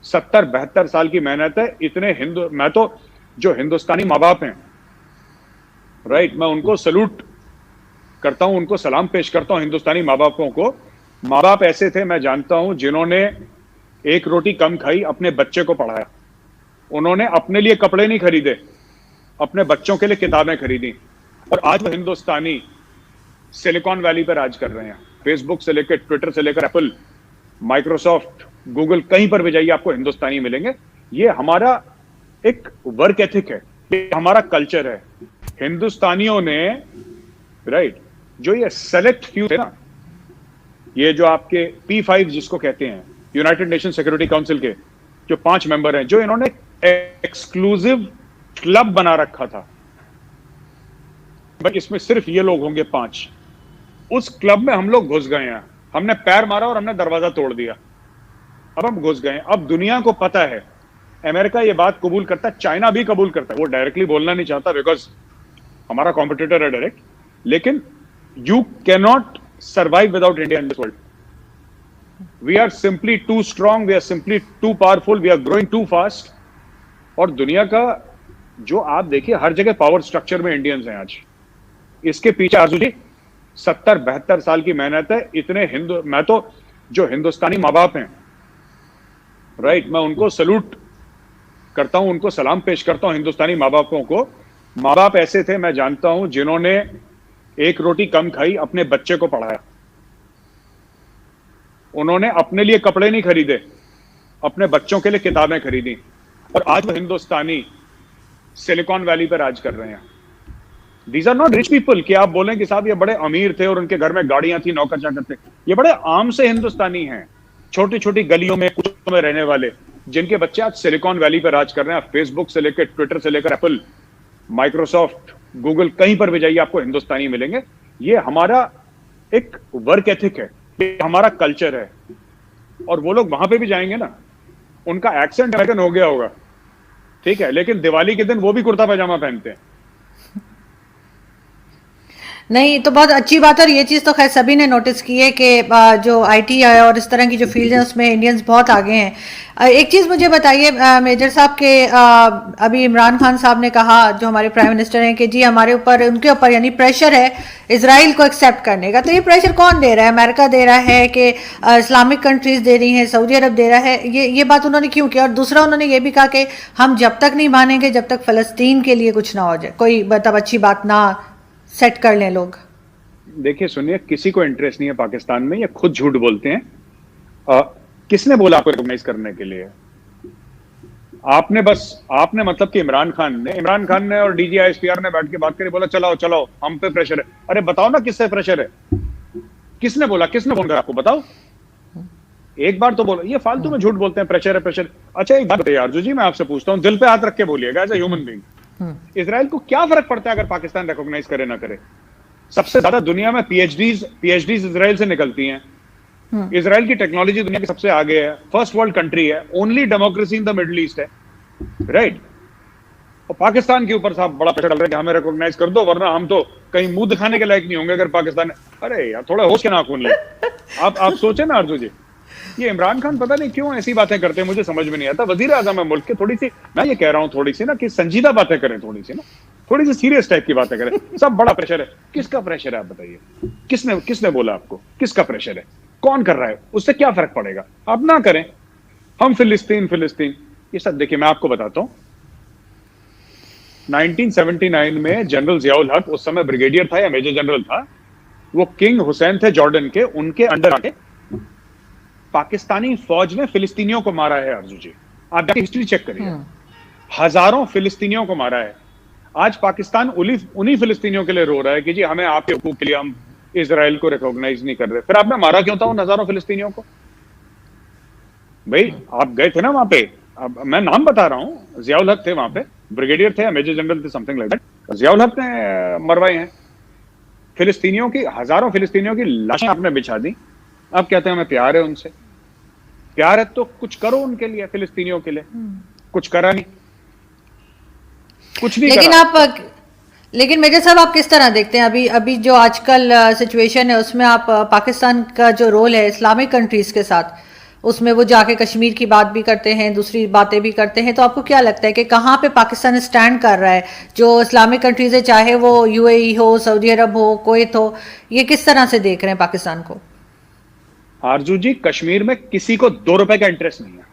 70-72 साल की मेहनत है। इतने मैं तो जो हिंदुस्तानी माँ बाप हैं, राइट, मैं उनको सल्यूट करता हूं, उनको सलाम पेश करता हूं, हिंदुस्तानी माँ बापों को। माँ बाप ऐसे थे, मैं जानता हूं, जिन्होंने एक रोटी कम खाई, अपने बच्चे को पढ़ाया। उन्होंने अपने लिए कपड़े नहीं खरीदे, अपने बच्चों के लिए किताबें खरीदी। और आज वो हिंदुस्तानी सिलिकॉन वैली पर राज कर रहे हैं। फेसबुक से लेकर, ट्विटर से लेकर, एप्पल, माइक्रोसॉफ्ट, गूगल, कहीं पर भी जाइए आपको हिंदुस्तानी मिलेंगे। ये हमारा एक वर्क एथिक है, ये हमारा कल्चर है। हिंदुस्तानियों ने, राइट, जो ये सेलेक्ट फ्यू थे ना, ये जो आपके P5 जिसको कहते हैं, यूनाइटेड नेशन सिक्योरिटी काउंसिल के जो 5 मेंबर हैं, जो इन्होंने एक्सक्लूसिव क्लब बना रखा था, भाई इसमें सिर्फ ये लोग होंगे 5। उस क्लब में हम लोग घुस गए हैं, हमने पैर मारा और हमने दरवाजा तोड़ दिया। अब हम घुस गए। अब दुनिया को पता है, अमेरिका ये बात कबूल करता है, चाइना भी कबूल करता है। वो डायरेक्टली बोलना नहीं चाहता बिकॉज हमारा कॉम्पिटिटर है डायरेक्ट, लेकिन you can not survive without India in this world. We are simply too strong, we are simply too powerful, we are growing too fast. और दुनिया का जो आप देखिए, हर जगह पावर स्ट्रक्चर में इंडियंस हैं आज। इसके पीछे आरजू जी 70-72 साल की मेहनत है। इतने मैं तो जो हिंदुस्तानी माँ बाप हैं, राइट, मैं उनको सल्यूट करता हूं, उनको सलाम पेश करता हूं, हिंदुस्तानी माँ बापों को। माँ बाप ऐसे थे, मैं जानता हूं, जिन्होंने एक रोटी कम खाई, अपने बच्चे को पढ़ाया। उन्होंने अपने लिए कपड़े नहीं खरीदे, अपने बच्चों के लिए किताबें खरीदी। और आज वो हिंदुस्तानी सिलिकॉन वैली पर राज कर रहे हैं। These are not rich people कि आप बोलें कि साहब ये बड़े अमीर थे और उनके घर में गाड़ियां थी, नौकर चाकर थे। ये बड़े आम से हिंदुस्तानी हैं, छोटी छोटी गलियों में, कुछ में रहने वाले, जिनके बच्चे आज सिलिकॉन वैली पर राज कर रहे हैं। फेसबुक से लेकर, ट्विटर से लेकर, एप्पल, माइक्रोसॉफ्ट, गूगल, कहीं पर भी जाइए आपको हिंदुस्तानी मिलेंगे। ये हमारा एक वर्क एथिक है, ये हमारा कल्चर है। और वो लोग वहां पे भी जाएंगे ना, उनका एक्सेंट अमेरिकन हो गया होगा, ठीक है, लेकिन दिवाली के दिन वो भी कुर्ता पैजामा पहनते हैं। नहीं, तो बहुत अच्छी बात है। और ये चीज़ तो खैर सभी ने नोटिस की है कि जो आईटी है और इस तरह की जो फील्ड है उसमें इंडियंस बहुत आगे हैं। एक चीज़ मुझे बताइए मेजर साहब के, अभी इमरान खान साहब ने कहा, जो हमारे प्राइम मिनिस्टर हैं, कि जी हमारे ऊपर, उनके ऊपर यानी प्रेशर है इजराइल को एक्सेप्ट करने का। तो ये प्रेशर कौन दे रहा है? अमेरिका दे रहा है कि इस्लामिक कंट्रीज दे रही हैं, सऊदी अरब दे रहा है? ये बात उन्होंने क्यों की? और दूसरा उन्होंने ये भी कहा कि हम जब तक नहीं मानेंगे जब तक फ़लस्तीन के लिए कुछ ना हो जाए, कोई मतलब अच्छी बात ना सेट कर लें लोग। देखिए सुनिए, किसी को इंटरेस्ट नहीं है पाकिस्तान में, ये खुद झूठ बोलते हैं। किसने बोला आपको रिकॉग्नाइज करने के लिए? आपने मतलब कि इमरान खान ने और DGISPR ने बैठ के बात करी, बोला चलाओ चलाओ, हम पे प्रेशर है। अरे बताओ ना किससे प्रेशर है? किसने बोला? किसने फोन करा आपको? बताओ, एक बार तो बोलो। ये फालतू में झूठ बोलते हैं, प्रेशर है प्रेशर। अच्छा एक बात बताइए आरजू जी, मैं आपसे पूछता हूँ, दिल पे हाथ रख के बोलिएगा as a human being, Israel को क्या फर्क पड़ता है अगर पाकिस्तान रिकॉग्नाइज करे ना करे? सबसे ज्यादा दुनिया में पीएचडीज इसराइल से निकलती हैं। इसराइल की टेक्नोलॉजी दुनिया के सबसे आगे है, फर्स्ट वर्ल्ड कंट्री है, only democracy in the middle east है, राइट। और पाकिस्तान के ऊपर साहब बड़ा प्रेशर डाल रहे हैं कि हमें रिकॉग्नाइज कर दो, वरना हम तो कहीं मुंह दिखाने के लायक नहीं होंगे अगर पाकिस्तान। अरे यार, थोड़ा होश के नाखून ले। आप सोचे ना अर्जु जी, ये इमरान खान पता नहीं क्यों ऐसी बातें करते हैं, मुझे समझ में नहीं आता। वजीर आजम है मुल्क के, थोड़ी सी, मैं ये कह रहा हूँ, थोड़ी सी ना कि संजीदा बातें करें, थोड़ी सी सीरियस टाइप की बातें करें। सब बड़ा प्रेशर है। किसका प्रेशर है आप बताइए? किसने बोला आपको? किसका प्रेशर है? कौन कर रहा है? उससे क्या फर्क पड़ेगा? आप ना करें। हम फिलिस्तीन ये सब देखिए, मैं आपको बताता हूं। 1979 में जनरल जियाउल हक, उस समय ब्रिगेडियर था या मेजर जनरल था, वो किंग हुसैन थे जॉर्डन के, उनके अंडर आके पाकिस्तानी फौज ने फिलिस्तीनियों को मारा है। अर्जु जी, आप जाके हिस्ट्री चेक करिए, हजारों फिलिस्तीनियों को मारा है। आज पाकिस्तान उन्हीं फिलिस्तीनियों के लिए रो रहा है कि जी हमें आपके हुकूक के लिए हम इजराइल को रिकॉग्नाइज नहीं कर रहे। फिर आपने मारा क्यों था उन हजारों फिलिस्तीनियों को? भाई आप गए थे ना वहां पे, मैं नाम बता रहा हूं, जियाउल हक थे वहां पे, ब्रिगेडियर थे या मेजर जनरल थे, समथिंग लाइक दैट। जियाउल हक ने मरवाए हैं फिलिस्तीनियों की, हजारों फिलिस्तीनियों की लाशें आपने बिछा दी। अब कहते हैं हमें प्यार है उनसे। प्यार है तो कुछ करो उनके लिए, फिलिस्तीनियों के लिए। कुछ करा नहीं, कुछ नहीं करा। लेकिन मेजर साहब, आप किस तरह देखते हैं अभी जो आजकल सिचुएशन है उसमें आप पाकिस्तान का जो रोल है इस्लामिक कंट्रीज के साथ, उसमें वो जाके कश्मीर की बात भी करते हैं, दूसरी बातें भी करते हैं। तो आपको क्या लगता है कि कहाँ पे पाकिस्तान स्टैंड कर रहा है? जो इस्लामिक कंट्रीज है, चाहे वो यूएई हो, सऊदी अरब हो, कुवैत हो, ये किस तरह से देख रहे हैं पाकिस्तान को? आरजू जी, कश्मीर में किसी को 2 रुपए का इंटरेस्ट नहीं है।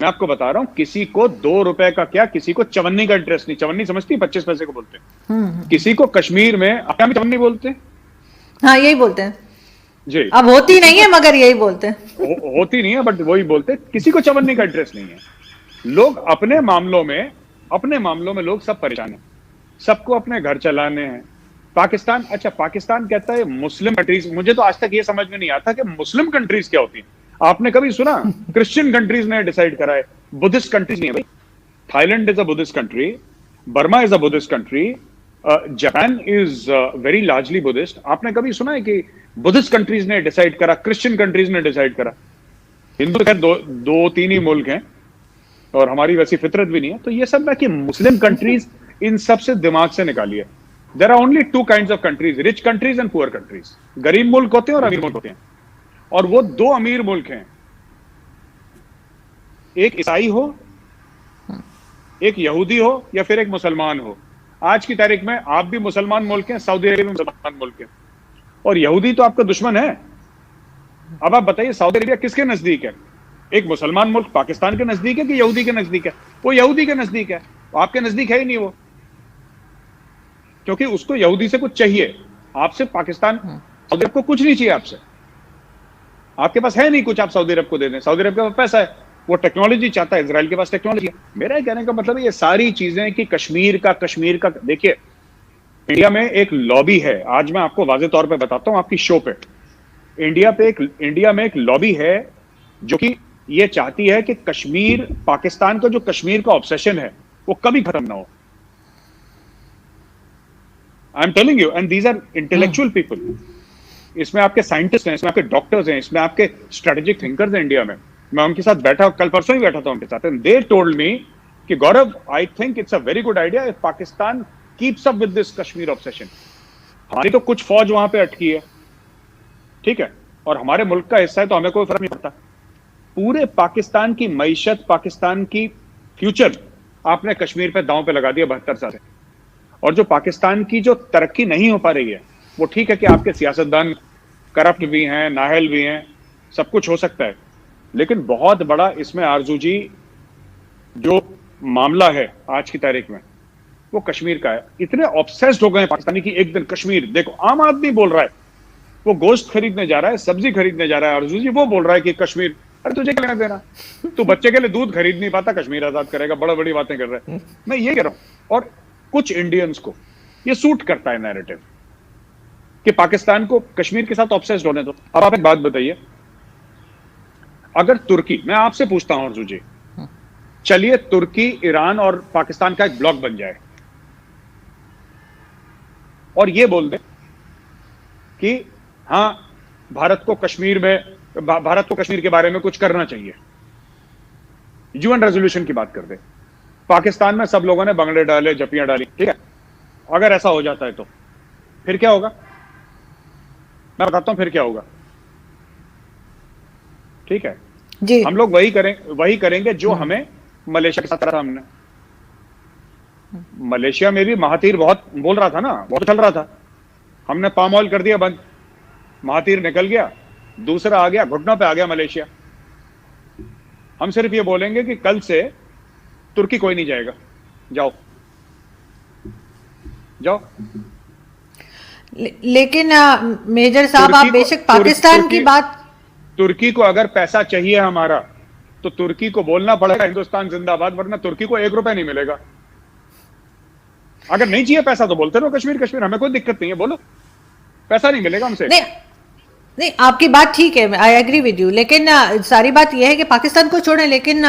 मैं आपको बता रहा हूं, किसी को 2 रुपए का क्या, किसी को चवन्नी का इंटरेस्ट नहीं। चवन्नी समझती है? 25 पैसे को बोलते हैं। किसी को कश्मीर में, आप क्या चवन्नी बोलते हैं? हाँ, यही बोलते हैं जी। अब, होती नहीं है मगर यही बोलते हैं। होती नहीं है बट वही बोलते हैं। किसी को चवन्नी का इंटरेस्ट नहीं है। लोग अपने मामलों में लोग सब परेशान हैं। सबको अपने घर चलाने हैं। पाकिस्तान, अच्छा पाकिस्तान कहता है मुस्लिम कंट्रीज। मुझे तो आज तक ये समझ में नहीं आता कि मुस्लिम कंट्रीज क्या होती हैं। आपने कभी सुना क्रिश्चियन कंट्रीज ने डिसाइड करा है? बुद्धिस्ट कंट्रीज नहीं है भाई। Thailand is a Buddhist country, Burma is a Buddhist country, Japan is very largely Buddhist. आपने कभी सुना है कि बुद्धिस्ट कंट्रीज ने डिसाइड करा, क्रिश्चियन कंट्रीज ने डिसाइड करा? हिंदू खैर दो तीन ही मुल्क हैं और हमारी वैसी फितरत भी नहीं है। तो ये सब है कि मुस्लिम कंट्रीज, इन सब से दिमाग से निकालिए। There are only 2 kinds of countries, rich countries and poor countries. गरीब मुल्क होते हैं और अमीर मुल्क होते हैं, और वो 2 अमीर मुल्क हैं। एक ईसाई हो, एक यहूदी हो, या फिर एक मुसलमान हो। आज की तारीख में आप भी मुसलमान मुल्क हैं, सऊदी अरेबिया भी मुसलमान मुल्क है, और यहूदी तो आपका दुश्मन है। अब आप बताइए, सऊदी अरेबिया किसके नजदीक है? एक मुसलमान मुल्क पाकिस्तान के नजदीक है कि यहूदी के नजदीक है? वो यहूदी के नजदीक है। आपके नजदीक है ही नहीं वो, क्योंकि उसको यहूदी से कुछ चाहिए। आपसे पाकिस्तान, सऊदी अरब को कुछ नहीं चाहिए आपसे। आपके पास है नहीं कुछ, आप सऊदी अरब को दे दें। सऊदी अरब के पास पैसा है, वो टेक्नोलॉजी चाहता है, इजराइल के पास टेक्नोलॉजी है। मेरा कहने का मतलब है ये सारी चीजें कि कश्मीर का देखिए, इंडिया में एक लॉबी है। आज मैं आपको वाज़ेह तौर पे बताता हूं आपकी शो पे। इंडिया में एक लॉबी है जो कि ये चाहती है कि कश्मीर, पाकिस्तान का जो कश्मीर का ऑब्सेशन है वो कभी खत्म ना हो। I am telling you, and these are intellectual people. इसमें आपके साइंटिस्ट हैं, इसमें आपके डॉक्टर्स हैं, इसमें आपके स्ट्रेटेजिक थिंकर्स हैं इंडिया में। मैं उनके साथ बैठा, कल परसों ही बैठा था उनके साथ, एंड दे टोल्ड मी कि Gaurav, I think it's a very good idea if Pakistan keeps up with this Kashmir obsession. हमारी तो कुछ फौज वहां पे अटकी है, ठीक है, और हमारे मुल्क का हिस्सा है, तो हमें कोई फर्क नहीं पड़ता। पूरे पाकिस्तान की मईशत, पाकिस्तान की फ्यूचर आपने कश्मीर पे दांव पे लगा दिया 72 साल से। और जो पाकिस्तान की जो तरक्की नहीं हो पा रही है, वो ठीक है कि आपके सियासतदान करप्ट भी हैं, नाहल भी हैं, सब कुछ हो सकता है, लेकिन बहुत बड़ा इसमें आरजू जी जो मामला है आज की तारीख में, वो कश्मीर का है। इतने ऑब्सेस्ड हो गए हैं पाकिस्तानी की एक दिन कश्मीर। देखो, आम आदमी बोल रहा है, वो गोश्त खरीदने जा रहा है, सब्जी खरीदने जा रहा है, आरजू जी वो बोल रहा है कि कश्मीर, अरे तुझे क्या लेना देना? तू बच्चे के लिए दूध खरीद नहीं पाता, कश्मीर आजाद करेगा, बड़ा बड़ी बातें कर रहा है। मैं ये कह रहा हूं, और कुछ इंडियंस को ये सूट करता है नैरेटिव कि पाकिस्तान को कश्मीर के साथ ऑब्सेस्ड होने दो। अब आप एक बात बताइए, अगर तुर्की, मैं आपसे पूछता हूं आरजू जी, चलिए तुर्की, ईरान और पाकिस्तान का एक ब्लॉक बन जाए और ये बोल दे कि हां, भारत को कश्मीर के बारे में कुछ करना चाहिए, यूएन रेजोल्यूशन की बात कर दे। पाकिस्तान में सब लोगों ने बंगले डाले, जपियां डाली, ठीक है। अगर ऐसा हो जाता है तो फिर क्या होगा? मैं बताता हूं फिर क्या होगा, ठीक है जी। हम लोग वही करेंगे जो हमें मलेशिया के साथ करा था हमने। मलेशिया में भी महातीर बहुत बोल रहा था ना, बहुत चल रहा था। हमने पाम ऑयल कर दिया बंद, महातीर निकल गया, दूसरा आ गया, घुटनों पे आ गया मलेशिया। हम सिर्फ ये बोलेंगे कि कल से तुर्की कोई नहीं जाएगा, जाओ जाओ। लेकिन मेजर साहब, आप बेशक पाकिस्तान की बात, तुर्की को अगर पैसा चाहिए हमारा, तो तुर्की को बोलना पड़ेगा हिंदुस्तान जिंदाबाद, वरना तुर्की को 1 रुपया नहीं मिलेगा। अगर नहीं चाहिए पैसा तो बोलते रहो कश्मीर, हमें कोई दिक्कत नहीं है, बोलो, पैसा नहीं मिलेगा हमसे। नहीं, आपकी बात ठीक है, आई एग्री विद यू, लेकिन सारी बात यह है कि पाकिस्तान को छोड़ें, लेकिन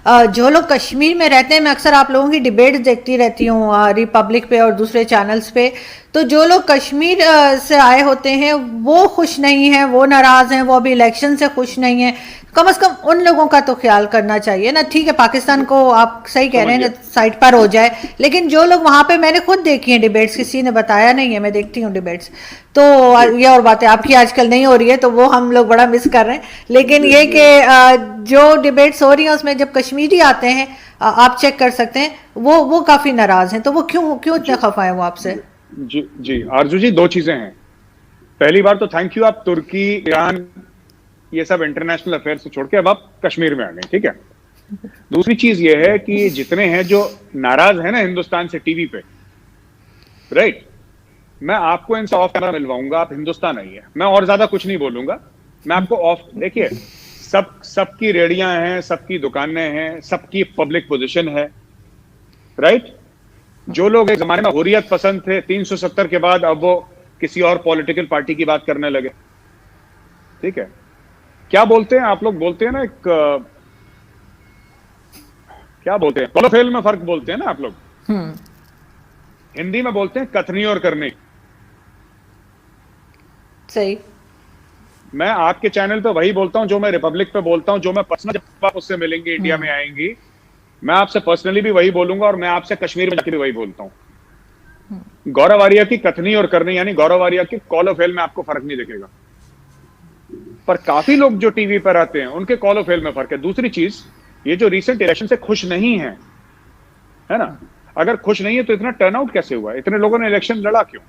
जो लोग कश्मीर में रहते हैं, मैं अक्सर आप लोगों की डिबेट देखती रहती हूँ रिपब्लिक पे और दूसरे चैनल्स पे, तो जो लोग कश्मीर से आए होते हैं वो खुश नहीं हैं, वो नाराज हैं, वो अभी इलेक्शन से खुश नहीं है। कम से कम उन लोगों का तो ख्याल करना चाहिए ना। ठीक है, पाकिस्तान को आप सही कह रहे हैं साइड पर हो जाए, लेकिन जो लोग वहां पे, मैंने खुद देखी है डिबेट्स, किसी ने बताया नहीं है, मैं देखती हूँ डिबेट्स, तो ये और बात है आपकी आजकल नहीं हो रही है तो वो हम लोग बड़ा मिस कर रहे हैं, लेकिन ये कि जो डिबेट्स हो रही हैं उसमें जब कश्मीरी आते हैं, आप चेक कर सकते हैं, वो काफी नाराज हैं, तो वो क्यों क्यों इतने खफा है वो आपसे? जी जी आरजू जी, दो चीजें हैं। पहली बार तो थैंक यू, आप तुर्की, ईरान, ये सब इंटरनेशनल अफेयर से छोड़ के अब आप कश्मीर में आ गए, ठीक है। दूसरी चीज ये है कि जितने हैं जो नाराज है ना हिंदुस्तान से टीवी पे, राइट, मैं आपको इनसे ऑफ कैमरा मिलवाऊंगा, आप हिंदुस्तान आइए, मैं और ज्यादा कुछ नहीं बोलूंगा, मैं आपको ऑफ, देखिए सबकी रेडियां हैं, सबकी दुकानें हैं, सबकी पब्लिक पोजीशन है, राइट। जो लोग एक जमाने में हुर्रियत पसंद थे 370 के बाद, अब वो किसी और पॉलिटिकल पार्टी की बात करने लगे, ठीक है। क्या बोलते हैं आप लोग, बोलते हैं ना एक क्या बोलते हैं, कॉलोफेल में फर्क बोलते हैं ना आप लोग, हिंदी में बोलते हैं कथनी और करनी। सही। मैं आपके चैनल पे वही बोलता हूं जो मैं रिपब्लिक पे बोलता हूं, जो मैं पर्सनल, जब आप उससे मिलेंगे, इंडिया में आएंगी, मैं आपसे पर्सनली भी वही बोलूंगा, और मैं आपसे कश्मीर में जाके भी वही बोलता हूं। गौरव आर्या की कथनी और करनी, यानी गौरव आर्या की कॉल ऑफ फेल में आपको फर्क नहीं दिखेगा, पर काफी लोग जो टीवी पर आते हैं उनके कॉल ऑफ फेल में फर्क है। दूसरी चीज, ये जो रिसेंट इलेक्शन से खुश नहीं है ना, अगर खुश नहीं है तो इतना टर्नआउट कैसे हुआ, इतने लोगों ने इलेक्शन लड़ा क्यों?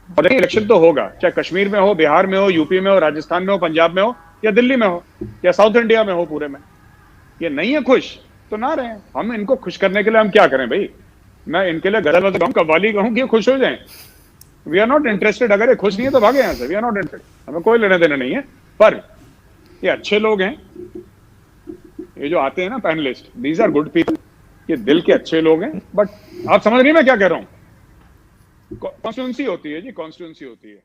और देखिए इलेक्शन तो होगा, चाहे कश्मीर में हो, बिहार में हो, यूपी में हो, राजस्थान में हो, पंजाब में हो, या दिल्ली में हो, या साउथ इंडिया में हो, पूरे में। ये नहीं है खुश तो ना रहे, हम इनको खुश करने के लिए हम क्या करें भाई? मैं इनके लिए गजल कहूँ, कव्वाली कहूँ कि खुश हो जाएं? We are not interested. अगर ये खुश नहीं है तो भागे यहाँ से, वी आर नॉट इंटरेस्टेड, हमें कोई लेने देना नहीं है। पर ये अच्छे लोग हैं, ये जो आते हैं ना panelist, these are good people, ये दिल के अच्छे लोग हैं। बट आप समझ रही हैं मैं क्या कह रहा हूं? कॉन्स्टिट्यूंसी होती है जी, कॉन्स्टिट्यूंसी होती है।